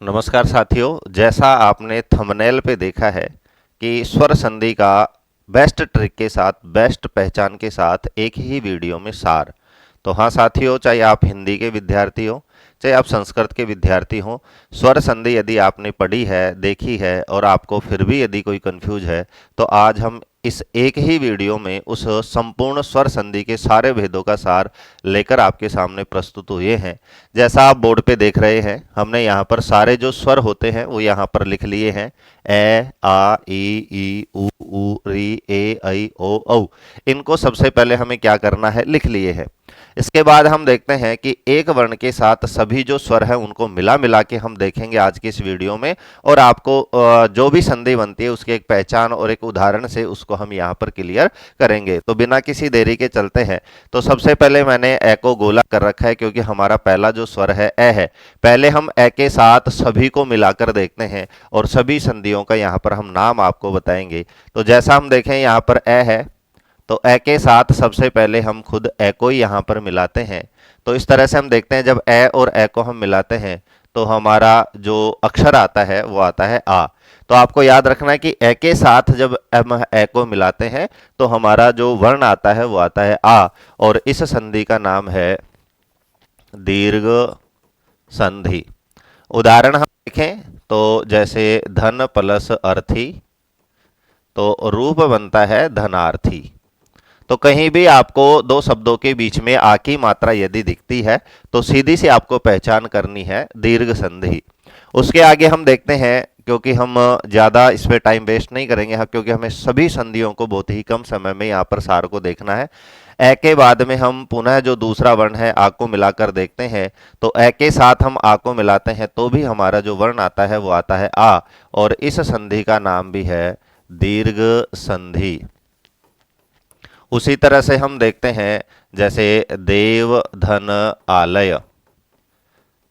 नमस्कार साथियों, जैसा आपने थंबनेल पे देखा है कि स्वर संधि का बेस्ट ट्रिक के साथ, बेस्ट पहचान के साथ एक ही वीडियो में सार। तो हाँ साथियों, चाहे आप हिंदी के विद्यार्थी हो, चाहे आप संस्कृत के विद्यार्थी हो, स्वर संधि यदि आपने पढ़ी है, देखी है और आपको फिर भी यदि कोई कंफ्यूज है, तो आज हम इस एक ही वीडियो में उस संपूर्ण स्वर संधि के सारे भेदों का सार लेकर आपके सामने प्रस्तुत हुए हैं। जैसा आप बोर्ड पे देख रहे हैं, हमने यहाँ पर सारे जो स्वर होते हैं वो यहाँ पर लिख लिए हैं। ए, आ, ई, ऊ, री, ए, ऐ, ओ, औ। इनको सबसे पहले हमें क्या करना है, लिख लिए हैं। इसके बाद हम देखते हैं कि एक वर्ण के साथ सभी जो स्वर हैं उनको मिला मिला के हम देखेंगे आज की इस वीडियो में, और आपको जो भी संधि बनती है उसकी एक पहचान और एक उदाहरण से उसको हम यहाँ पर क्लियर करेंगे। तो बिना किसी देरी के चलते हैं। तो सबसे पहले मैंने ए को गोला कर रखा है क्योंकि हमारा पहला जो स्वर है ए है। पहले हम ए के साथ सभी को मिलाकर देखते हैं और सभी संधियों का यहाँ पर हम नाम आपको बताएंगे। तो जैसा हम देखें यहाँ पर ए है, तो ए के साथ सबसे पहले हम खुद ए को ही यहाँ पर मिलाते हैं। तो इस तरह से हम देखते हैं, जब ए और ए को हम मिलाते हैं तो हमारा जो अक्षर आता है वो आता है आ। तो आपको याद रखना है कि ए के साथ जब हम ए को मिलाते हैं तो हमारा जो वर्ण आता है वो आता है आ, और इस संधि का नाम है दीर्घ संधि। उदाहरण हम देखें तो जैसे धन प्लस अर्थी, तो रूप बनता है धनार्थी। तो कहीं भी आपको दो शब्दों के बीच में आ की मात्रा यदि दिखती है तो सीधी सी आपको पहचान करनी है दीर्घ संधि। उसके आगे हम देखते हैं, क्योंकि हम ज़्यादा इस पे टाइम वेस्ट नहीं करेंगे, क्योंकि हमें सभी संधियों को बहुत ही कम समय में यहाँ पर सार को देखना है। ए के बाद में हम पुनः जो दूसरा वर्ण है आ को मिलाकर देखते हैं। तो ए के साथ हम आ को मिलाते हैं तो भी हमारा जो वर्ण आता है वो आता है आ, और इस संधि का नाम भी है दीर्घ संधि। उसी तरह से हम देखते हैं जैसे देव धन आलय,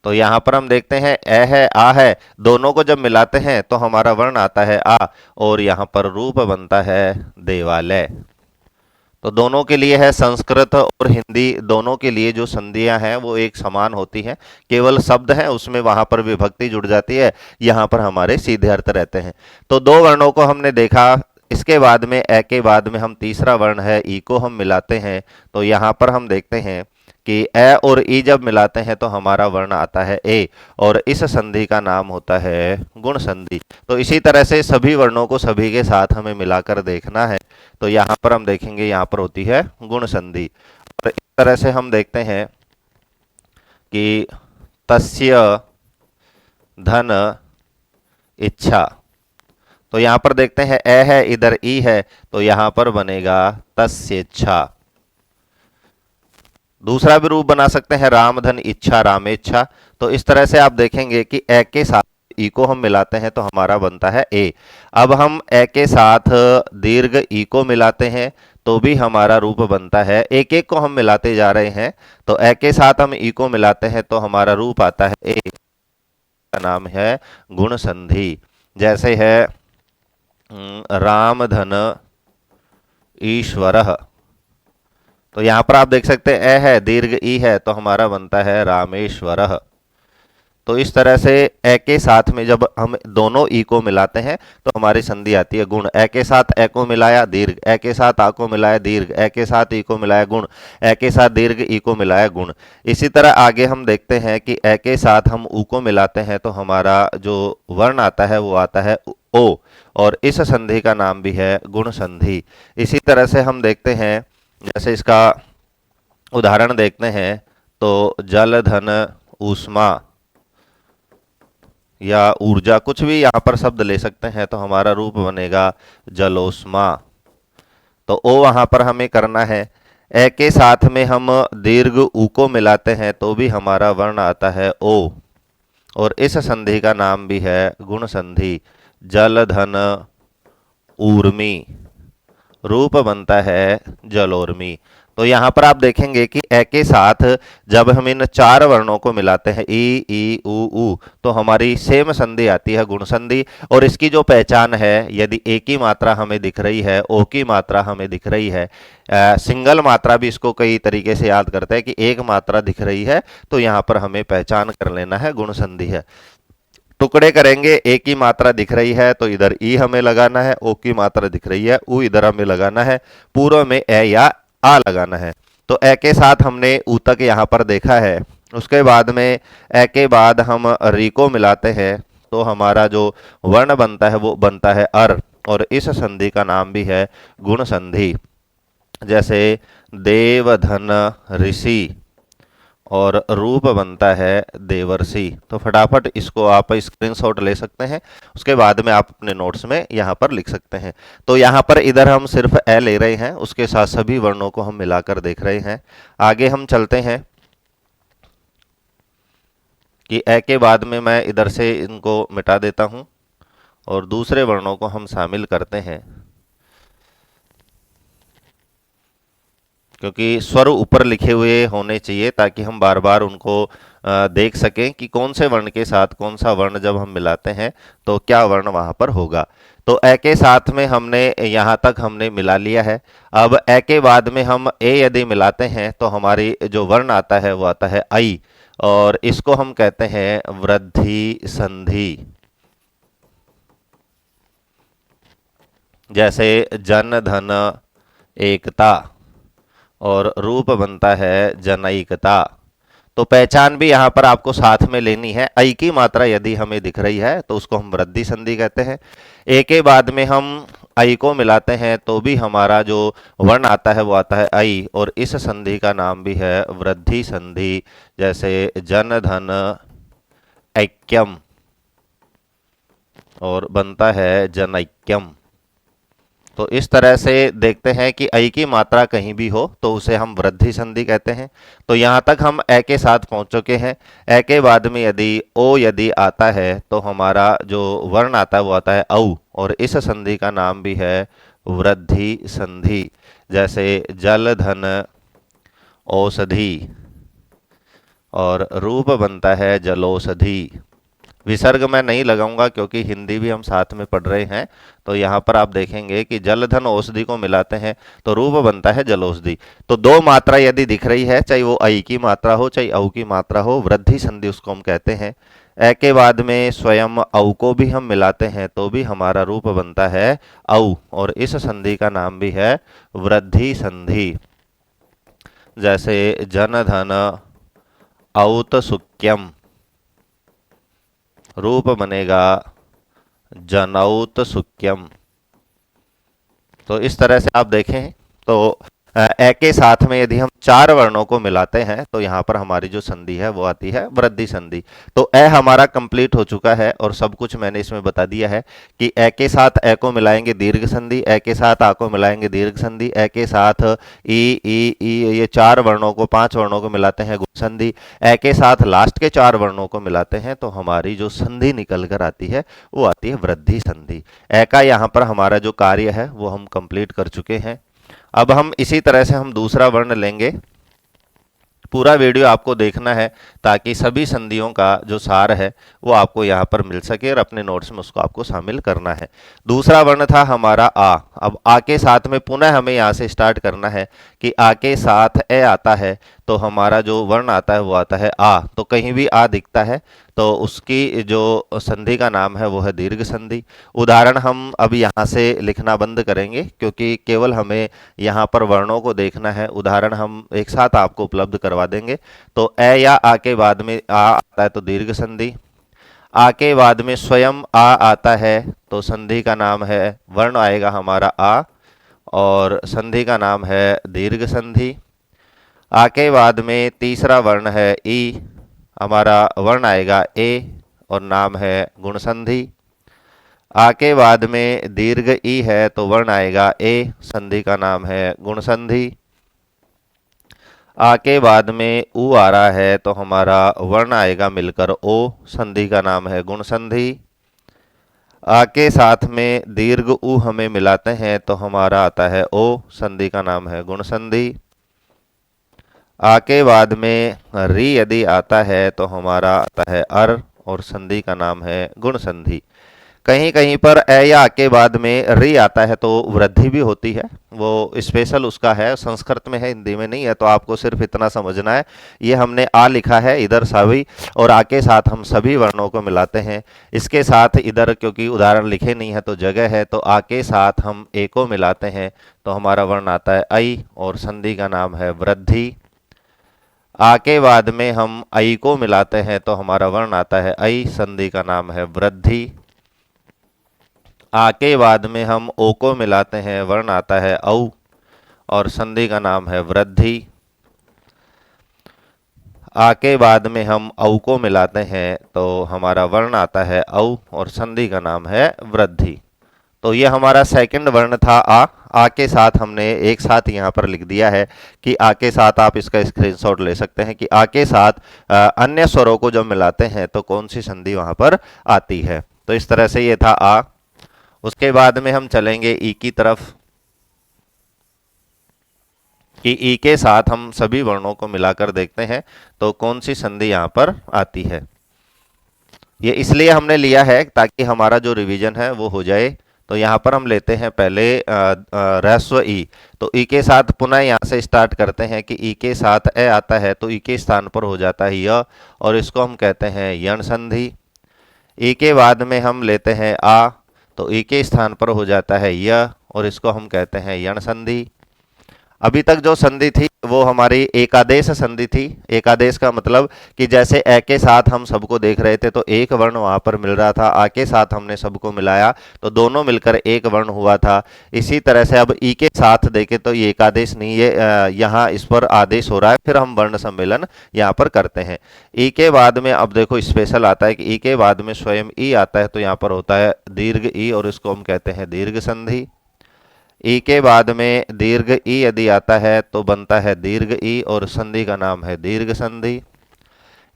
तो यहां पर हम देखते हैं ए है आ है, दोनों को जब मिलाते हैं तो हमारा वर्ण आता है आ, और यहां पर रूप बनता है देवालय। तो दोनों के लिए है, संस्कृत और हिंदी दोनों के लिए जो संधियां हैं वो एक समान होती हैं, केवल शब्द हैं उसमें वहां पर विभक्ति जुड़ जाती है, यहाँ पर हमारे सीधे अर्थ रहते हैं। तो दो वर्णों को हमने देखा। इसके बाद में ए के बाद में हम तीसरा वर्ण है ई को हम मिलाते हैं। तो यहाँ पर हम देखते हैं कि ए और ई जब मिलाते हैं तो हमारा वर्ण आता है ए, और इस संधि का नाम होता है गुण संधि। तो इसी तरह से सभी वर्णों को सभी के साथ हमें मिलाकर देखना है। तो यहाँ पर हम देखेंगे, यहाँ पर होती है गुण संधि। और इस तरह से हम देखते हैं कि तस्य धन इच्छा, तो यहाँ पर देखते हैं ए है, इधर ई है, तो यहाँ पर बनेगा तस्येच्छा। दूसरा भी रूप बना सकते हैं राम धन इच्छा रामेच्छा। तो इस तरह से आप देखेंगे कि ए के साथ ई को हम मिलाते हैं तो हमारा बनता है ए। अब हम ए के साथ दीर्घ ई को मिलाते हैं तो भी हमारा रूप बनता है, एक एक को हम मिलाते जा रहे हैं। तो ए के साथ हम ई को मिलाते हैं तो हमारा रूप आता है ए, का नाम है गुण संधि। जैसे है राम धन ईश्वर, तो यहां पर आप देख सकते हैं ए है, दीर्घ ई है, तो हमारा बनता है रामेश्वर। तो इस तरह से ए के साथ में जब हम दोनों ई को मिलाते हैं तो हमारी संधि आती है गुण। ए के साथ ए को मिलाया दीर्घ, ए के साथ आ को मिलाया दीर्घ, ए के साथ ई को मिलाया गुण, ए के साथ दीर्घ ई को मिलाया गुण। इसी तरह आगे हम देखते हैं कि ए के साथ हम ऊ को मिलाते हैं तो हमारा जो वर्ण आता है वो आता है ओ, और इस संधि का नाम भी है गुण संधि। इसी तरह से हम देखते हैं, जैसे इसका उदाहरण देखते हैं तो जल धन ऊष्मा या ऊर्जा, कुछ भी यहाँ पर शब्द ले सकते हैं, तो हमारा रूप बनेगा जलोष्मा। तो ओ वहाँ पर हमें करना है। ए के साथ में हम दीर्घ ऊ को मिलाते हैं तो भी हमारा वर्ण आता है ओ, और इस संधि का नाम भी है गुण संधि। जल धन ऊर्मी, रूप बनता है जलोर्मी। तो यहाँ पर आप देखेंगे कि ए के साथ जब हम इन चार वर्णों को मिलाते हैं ई ऊ, तो हमारी सेम संधि आती है गुण संधि। और इसकी जो पहचान है, यदि ए की मात्रा हमें दिख रही है, ओ की मात्रा हमें दिख रही है, सिंगल मात्रा भी इसको कई तरीके से याद करते हैं कि एक मात्रा दिख रही है, तो यहाँ पर हमें पहचान कर लेना है गुण संधि है। टुकड़े करेंगे, ए की मात्रा दिख रही है तो इधर ई हमें लगाना है, ओ की मात्रा दिख रही है ऊ इधर हमें लगाना है, पूर्व में ए या आ लगाना है। तो ए के साथ हमने ऊ तक यहाँ पर देखा है। उसके बाद में ए के बाद हम री को मिलाते हैं तो हमारा जो वर्ण बनता है वो बनता है अर, और इस संधि का नाम भी है गुण संधि। जैसे देव धन ऋषि और रूप बनता है देवर्षि। तो फटाफट इसको आप स्क्रीनशॉट ले सकते हैं, उसके बाद में आप अपने नोट्स में यहाँ पर लिख सकते हैं। तो यहाँ पर इधर हम सिर्फ ए ले रहे हैं, उसके साथ सभी वर्णों को हम मिलाकर देख रहे हैं। आगे हम चलते हैं कि ए के बाद में मैं इधर से इनको मिटा देता हूँ और दूसरे वर्णों को हम शामिल करते हैं, क्योंकि स्वर ऊपर लिखे हुए होने चाहिए ताकि हम बार बार उनको देख सकें कि कौन से वर्ण के साथ कौन सा वर्ण जब हम मिलाते हैं तो क्या वर्ण वहां पर होगा। तो ए के साथ में हमने यहाँ तक हमने मिला लिया है। अब ए के बाद में हम ए यदि मिलाते हैं तो हमारी जो वर्ण आता है वो आता है आई, और इसको हम कहते हैं वृद्धि संधि। जैसे जन धन एकता और रूप बनता है जनैकता। तो पहचान भी यहाँ पर आपको साथ में लेनी है। ऐ की मात्रा यदि हमें दिख रही है तो उसको हम वृद्धि संधि कहते हैं। ए के बाद में हम ऐ को मिलाते हैं तो भी हमारा जो वर्ण आता है वो आता है ऐ, और इस संधि का नाम भी है वृद्धि संधि। जैसे जन धन ऐक्यम और बनता है जनैक्यम। तो इस तरह से देखते हैं कि ऐ की मात्रा कहीं भी हो तो उसे हम वृद्धि संधि कहते हैं। तो यहाँ तक हम ए के साथ पहुँच चुके हैं। ए के बाद में यदि ओ यदि आता है तो हमारा जो वर्ण आता है वो आता है औ, और इस संधि का नाम भी है वृद्धि संधि। जैसे जल धन औषधि और रूप बनता है जलौषधि। विसर्ग मैं नहीं लगाऊंगा क्योंकि हिंदी भी हम साथ में पढ़ रहे हैं। तो यहाँ पर आप देखेंगे कि जल धन औषधि को मिलाते हैं तो रूप बनता है जलौषधि। तो दो मात्रा यदि दिख रही है, चाहे वो ऐ की मात्रा हो चाहे औ की मात्रा हो, वृद्धि संधि उसको हम कहते हैं। ए के बाद में स्वयं औ को भी हम मिलाते हैं तो भी हमारा रूप बनता है औ, और इस संधि का नाम भी है वृद्धि संधि। जैसे जन धन औतसुक्यम, रूप बनेगा जनौत सुक्यम। तो इस तरह से आप देखें तो ए के साथ में यदि हम चार वर्णों को मिलाते हैं तो यहाँ पर हमारी जो संधि है वो आती है वृद्धि संधि। तो ए हमारा कंप्लीट हो चुका है और सब कुछ मैंने इसमें बता दिया है कि ए के साथ ए को मिलाएंगे दीर्घ संधि, ए के साथ आ को मिलाएंगे दीर्घ संधि, ए के साथ ई ये चार वर्णों को पांच वर्णों को मिलाते हैं गुण संधि, ए के साथ लास्ट के चार वर्णों को मिलाते हैं तो हमारी जो संधि निकल कर आती है वो आती है वृद्धि संधि। ए का यहाँ पर हमारा जो कार्य है वो हम कंप्लीट कर चुके हैं। अब हम इसी तरह से हम दूसरा वर्ण लेंगे। पूरा वीडियो आपको देखना है ताकि सभी संधियों का जो सार है वो आपको यहाँ पर मिल सके और अपने नोट्स में उसको आपको शामिल करना है। दूसरा वर्ण था हमारा आ। अब आ के साथ में पुनः हमें यहाँ से स्टार्ट करना है कि आ के साथ ए आता है तो हमारा जो वर्ण आता है वो आता है आ। तो कहीं भी आ दिखता है तो उसकी जो संधि का नाम है वो है दीर्घ संधि। उदाहरण हम अब यहाँ से लिखना बंद करेंगे क्योंकि केवल हमें यहाँ पर वर्णों को देखना है। उदाहरण हम एक साथ आपको उपलब्ध करवा देंगे। तो ए या आ के बाद में आ आता है तो दीर्घ संधि, आ के बाद में स्वयं आ आता है तो संधि का नाम है, वर्ण आएगा हमारा आ और संधि का नाम है दीर्घ संधि। आ के बाद में तीसरा वर्ण है ई, हमारा वर्ण आएगा ए और नाम है गुण संधि। आ के बाद में दीर्घ ई है तो वर्ण आएगा ए, संधि का नाम है गुण संधि। आ के बाद में ऊ आ रहा है तो हमारा वर्ण आएगा मिलकर ओ, संधि का नाम है गुण संधि। आ के साथ में दीर्घ ऊ हमें मिलाते हैं तो हमारा आता है ओ, संधि का नाम है गुण संधि। आ के बाद में री यदि आता है तो हमारा आता है अर और संधि का नाम है गुण संधि। कहीं कहीं पर ए या आ के बाद में री आता है तो वृद्धि भी होती है, वो स्पेशल उसका है, संस्कृत में है, हिंदी में नहीं है, तो आपको सिर्फ इतना समझना है। ये हमने आ लिखा है इधर सभी, और आ के साथ हम सभी वर्णों को मिलाते हैं। इसके साथ इधर क्योंकि उदाहरण लिखे नहीं है तो जगह है, तो आ के साथ हम ए को मिलाते हैं तो हमारा वर्ण आता है ऐ, और संधि का नाम है वृद्धि। आ के बाद में हम ऐ को मिलाते हैं तो हमारा वर्ण आता है ऐ, संधि का नाम है वृद्धि। आ के बाद में हम ओ को मिलाते हैं, वर्ण आता है औ, और संधि का नाम है वृद्धि। आ के बाद में हम औ को मिलाते हैं तो हमारा वर्ण आता है औ, और संधि का नाम है वृद्धि। तो ये हमारा सेकंड वर्ण था आ के साथ हमने एक साथ यहाँ पर लिख दिया है कि आ के साथ आप इसका स्क्रीनशॉट ले सकते हैं कि आ के साथ अन्य स्वरों को जब मिलाते हैं तो कौन सी संधि वहां पर आती है। तो इस तरह से ये था आ। उसके बाद में हम चलेंगे ई की तरफ कि ई के साथ हम सभी वर्णों को मिलाकर देखते हैं तो कौन सी संधि यहाँ पर आती है। ये इसलिए हमने लिया है ताकि हमारा जो रिवीजन है वो हो जाए। तो यहाँ पर हम लेते हैं पहले ह्रस्व ई। तो ई के साथ पुनः यहाँ से स्टार्ट करते हैं कि ई के साथ ए आता है तो ई के स्थान पर हो जाता है य, और इसको हम कहते हैं यण संधि। ई के बाद में हम लेते हैं आ, तो ई के स्थान पर हो जाता है य, और इसको हम कहते हैं यण संधि। अभी तक जो संधि थी वो हमारी एकादेश संधि थी। एकादेश का मतलब कि जैसे ए के साथ हम सबको देख रहे थे तो एक वर्ण वहां पर मिल रहा था, आ के साथ हमने सबको मिलाया तो दोनों मिलकर एक वर्ण हुआ था। इसी तरह से अब ई के साथ देखें तो ये एकादेश नहीं, ये यहाँ इस पर आदेश हो रहा है, फिर हम वर्ण सम्मेलन यहाँ पर करते हैं। ई के बाद में अब देखो स्पेशल आता है कि ई के बाद में स्वयं ई आता है तो यहाँ पर होता है दीर्घ ई, और इसको हम कहते हैं दीर्घ संधि। ई के बाद में दीर्घ ई यदि आता है तो बनता है दीर्घ ई, और संधि का नाम है दीर्घ संधि।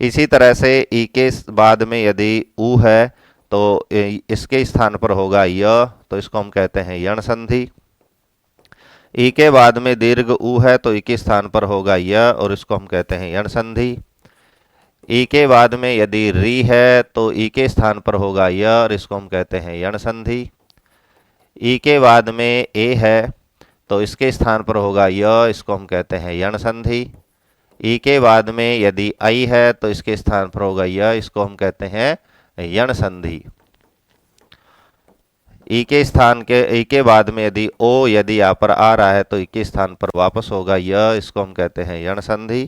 इसी तरह से ई के बाद में यदि ऊ है तो इसके स्थान पर होगा य, तो इसको हम कहते हैं यण संधि। ई के बाद में दीर्घ ऊ है तो ई के स्थान पर होगा य, और इसको हम कहते हैं यण संधि। ई के बाद में यदि री है तो ई के स्थान पर होगा य, और इसको हम कहते हैं यण संधि। ई के बाद में ए है तो इसके स्थान पर होगा य, इसको हम कहते हैं यण संधि। ई के बाद में यदि आई है तो इसके स्थान पर होगा य, इसको हम कहते हैं यण संधि। ई के बाद में यदि ओ यदि यहाँ पर आ रहा है तो ई के स्थान पर वापस होगा य, इसको हम कहते हैं यण संधि।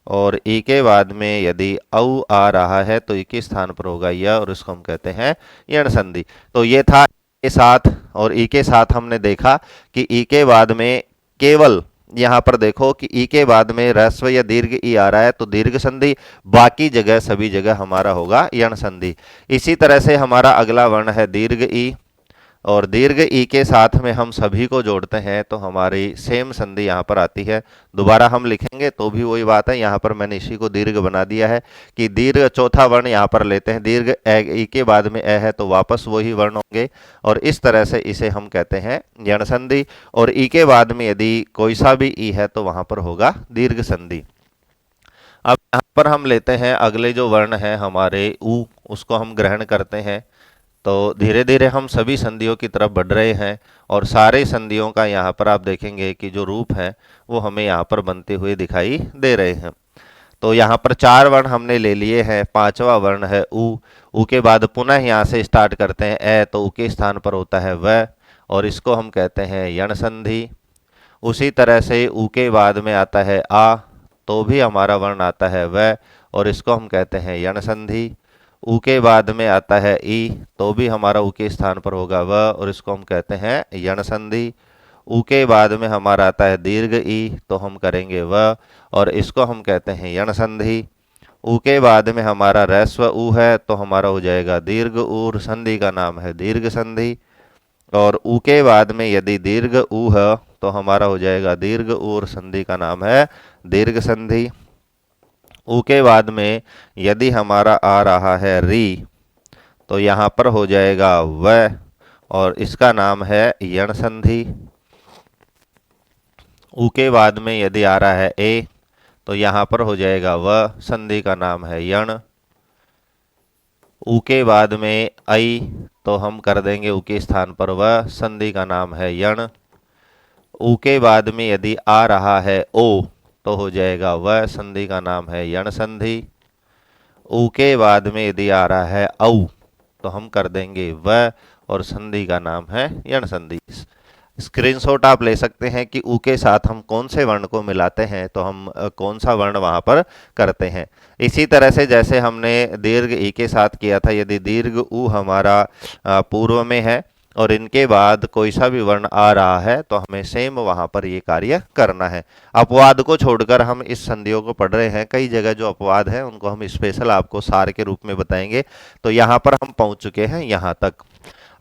और ई के बाद में यदि औ आ रहा है तो ई के स्थान पर होगा य, और इसको हम कहते हैं यण संधि। तो ये था के साथ। और ई के साथ हमने देखा कि ई के बाद में केवल यहाँ पर देखो कि ई के बाद में ह्रस्व या दीर्घ ई आ रहा है तो दीर्घ संधि, बाकी जगह सभी जगह हमारा होगा यण संधि। इसी तरह से हमारा अगला वर्ण है दीर्घ ई, और दीर्घ ई के साथ में हम सभी को जोड़ते हैं तो हमारी सेम संधि यहाँ पर आती है। दोबारा हम लिखेंगे तो भी वही बात है, यहाँ पर मैंने इसी को दीर्घ बना दिया है कि दीर्घ चौथा वर्ण यहाँ पर लेते हैं। दीर्घ ई के बाद में ए है तो वापस वही वर्ण होंगे, और इस तरह से इसे हम कहते हैं यण संधि। और ई के बाद में यदि कोई सा भी ई है तो वहां पर होगा दीर्घ संधि। अब यहाँ पर हम लेते हैं अगले जो वर्ण है हमारे ऊ, उसको हम ग्रहण करते हैं। तो धीरे धीरे हम सभी संधियों की तरफ बढ़ रहे हैं, और सारे संधियों का यहाँ पर आप देखेंगे कि जो रूप है वो हमें यहाँ पर बनते हुए दिखाई दे रहे हैं। तो यहाँ पर 4 वर्ण हमने ले लिए हैं, 5वां वर्ण है ऊ। ऊ के बाद पुनः यहाँ से स्टार्ट करते हैं ए, तो ऊ के स्थान पर होता है व, और इसको हम कहते हैं यण संधि। उसी तरह से ऊ के बाद में आता है आ, तो भी हमारा वर्ण आता है व, और इसको हम कहते हैं यण संधि। ऊ के बाद में आता है ई, तो भी हमारा ऊ के स्थान पर होगा व, और इसको हम कहते हैं यण संधि। ऊ के बाद में हमारा आता है दीर्घ ई, तो हम करेंगे व, और इसको हम कहते हैं यण संधि। ऊ के बाद में हमारा ह्रस्व ऊ है तो हमारा हो जाएगा दीर्घ ऊ, संधि का नाम है दीर्घ संधि। और ऊ के बाद में यदि दीर्घ ऊ है तो हमारा हो जाएगा दीर्घ ऊ, संधि का नाम है दीर्घ संधि। ऊ के बाद में यदि हमारा आ रहा है री, तो यहाँ पर हो जाएगा व, और इसका नाम है यण संधि। ऊ के बाद में यदि आ रहा है ए, तो यहाँ पर हो जाएगा व, संधि का नाम है यण। ऊ के बाद में आई, तो हम कर देंगे उ के स्थान पर व, संधि का नाम है यण। उ के बाद में यदि आ रहा है ओ तो हो जाएगा व, संधि का नाम है यण संधि। उ के बाद में यदि आ रहा है औ तो हम कर देंगे व और संधि का नाम है यण संधि। स्क्रीनशॉट आप ले सकते हैं कि उ के साथ हम कौन से वर्ण को मिलाते हैं तो हम कौन सा वर्ण वहां पर करते हैं। इसी तरह से जैसे हमने दीर्घ ई के साथ किया था, यदि दीर्घ उ हमारा पूर्व में है और इनके बाद कोई सा भी वर्ण आ रहा है तो हमें सेम वहां पर ये कार्य करना है। अपवाद को छोड़कर हम इस संधियों को पढ़ रहे हैं, कई जगह जो अपवाद है उनको हम स्पेशल आपको सार के रूप में बताएंगे। तो यहाँ पर हम पहुंच चुके हैं यहाँ तक।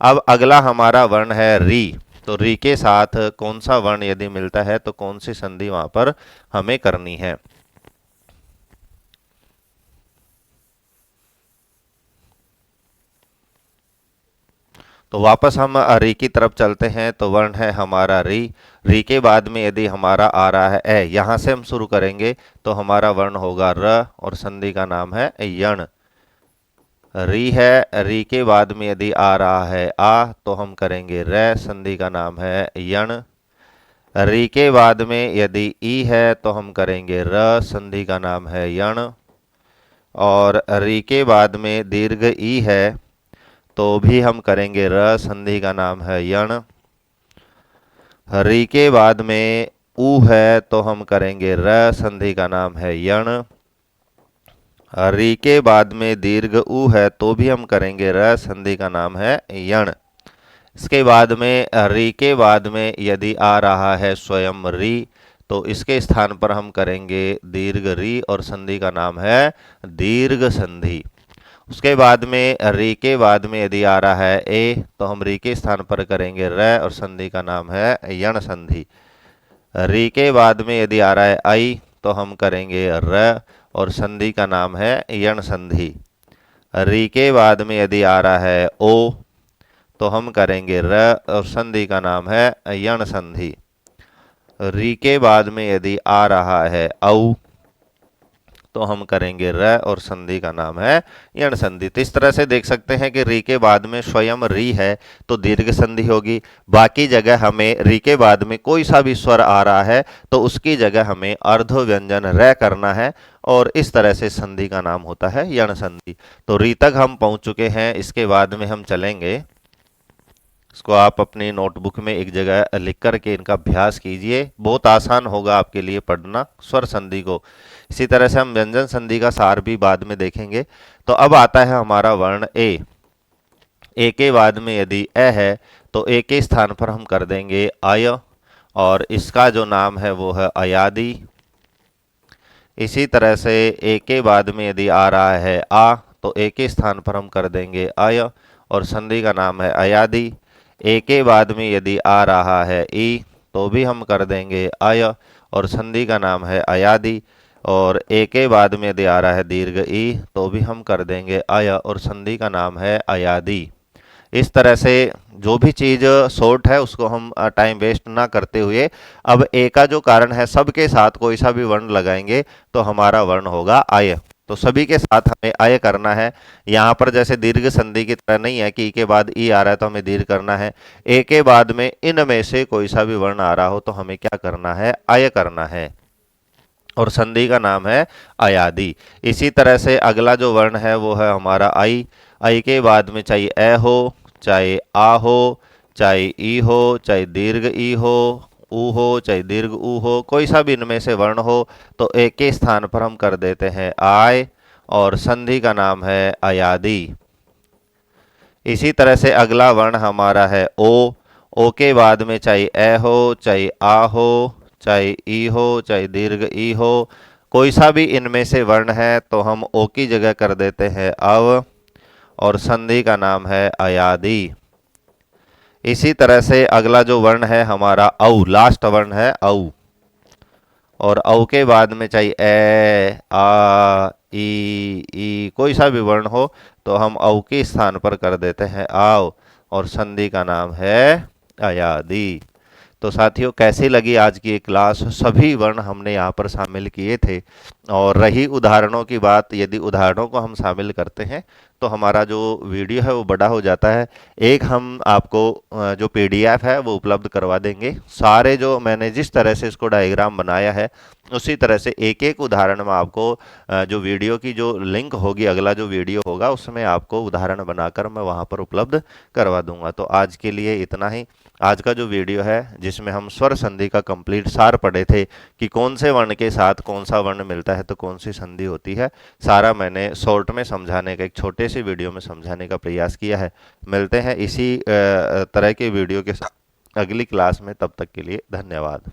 अब अगला हमारा वर्ण है री। तो री के साथ कौन सा वर्ण यदि मिलता है तो कौन सी संधि वहां पर हमें करनी है। तो वापस हम री की तरफ चलते हैं। तो वर्ण है हमारा री। री के बाद में यदि हमारा आ रहा है ए, यहां से हम शुरू करेंगे तो हमारा वर्ण होगा र और संधि का नाम है यण। री है, री के बाद में यदि आ रहा है आ तो हम करेंगे रे, संधि का नाम है यण। री के बाद में यदि ई है तो हम करेंगे र, संधि का नाम है यण। और री के बाद में दीर्घ ई है तो भी हम करेंगे र, संधि का नाम है यण। री के बाद में ऊ है तो हम करेंगे र, संधि का नाम है यण। री के बाद में दीर्घ उ है तो भी हम करेंगे र, संधि का नाम है यण। इसके बाद में री के बाद में यदि आ रहा है स्वयं री तो इसके स्थान पर हम करेंगे दीर्घ री और संधि का नाम है दीर्घ संधि। उसके बाद में री के बाद में यदि आ रहा है ए तो हम री के स्थान पर करेंगे र और संधि का नाम है यण संधि। री के बाद में यदि आ रहा है आई तो हम करेंगे र और संधि का नाम है यण संधि। री के बाद में यदि आ रहा है ओ तो हम करेंगे र और संधि का नाम है यण संधि। री के बाद में यदि आ रहा है औ तो हम करेंगे र और संधि का नाम है यण संधि। तो इस तरह से देख सकते हैं कि री के बाद में स्वयं री है तो दीर्घ संधि होगी। बाकी जगह हमें री के बाद में कोई सा भी स्वर आ रहा है तो उसकी जगह हमें अर्ध व्यंजन र करना है और इस तरह से संधि का नाम होता है यण संधि। तो री तक हम पहुंच चुके हैं। इसके बाद में हम चलेंगे, इसको आप अपनी नोटबुक में एक जगह लिख करके इनका अभ्यास कीजिए, बहुत आसान होगा आपके लिए पढ़ना स्वर संधि को। इसी तरह से हम व्यंजन संधि का सार भी बाद में देखेंगे। तो अब आता है हमारा वर्ण ए। ए के बाद में यदि ए है तो ए के स्थान पर हम कर देंगे आय और इसका जो नाम है वो है अयादि। इसी तरह से ए के बाद में यदि आ रहा है आ तो ए के स्थान पर हम कर देंगे आय और संधि का नाम है अयादि। ए के बाद में यदि आ रहा है ई तो भी हम कर देंगे आय और संधि का नाम है अयादि। और ए के बाद में यदि आ रहा है दीर्घ ई तो भी हम कर देंगे आय और संधि का नाम है अयादि। इस तरह से जो भी चीज़ शॉर्ट है उसको हम टाइम वेस्ट ना करते हुए अब ए का जो कारण है सबके साथ कोई सा भी वर्ण लगाएंगे तो हमारा वर्ण होगा आय। तो सभी के साथ हमें आय करना है। यहाँ पर जैसे दीर्घ संधि की तरह नहीं है कि ई के बाद ई आ रहा है तो हमें दीर्घ करना है। ए के बाद में इनमें से कोई सा भी वर्ण आ रहा हो तो हमें क्या करना है, आय करना है और संधि का नाम है अयादि। इसी तरह से अगला जो वर्ण है वो है हमारा आई। आई के बाद में चाहे ए हो, चाहे आ हो, चाहे ई हो, चाहे दीर्घ ई हो, ऊ हो, चाहे दीर्घ ऊ हो, कोई सा भी इनमें से वर्ण हो तो एक के स्थान पर हम कर देते हैं आय और संधि का नाम है अयादि। इसी तरह से अगला वर्ण हमारा है ओ। ओ के बाद में चाहे ए हो, चाहे आ हो, चाहे ई हो, चाहे दीर्घ ई हो, कोई सा भी इनमें से वर्ण है तो हम ओ की जगह कर देते हैं अव और संधि का नाम है अयादि। इसी तरह से अगला जो वर्ण है हमारा औ, लास्ट वर्ण है औ। और औ के बाद में चाहे ए, आ, ई, कोई सा भी वर्ण हो तो हम औ के स्थान पर कर देते हैं आव और संधि का नाम है अयादि। तो साथियों कैसी लगी आज की क्लास? सभी वर्ण हमने यहाँ पर शामिल किए थे और रही उदाहरणों की बात, यदि उदाहरणों को हम शामिल करते हैं तो हमारा जो वीडियो है वो बड़ा हो जाता है। एक हम आपको जो पीडीएफ है वो उपलब्ध करवा देंगे। सारे जो मैंने जिस तरह से इसको डायग्राम बनाया है उसी तरह से एक एक उदाहरण में आपको जो वीडियो की जो लिंक होगी, अगला जो वीडियो होगा उसमें आपको उदाहरण बनाकर मैं वहां पर उपलब्ध करवा दूंगा। तो आज के लिए इतना ही। आज का जो वीडियो है जिसमें हम स्वर संधि का कंप्लीट सार पढ़े थे कि कौन से वर्ण के साथ कौन सा वर्ण मिलता है तो कौन सी संधि होती है, सारा मैंने शॉर्ट में समझाने का, एक छोटे से वीडियो में समझाने का प्रयास किया है। मिलते हैं इसी तरह के वीडियो के साथ अगली क्लास में। तब तक के लिए धन्यवाद।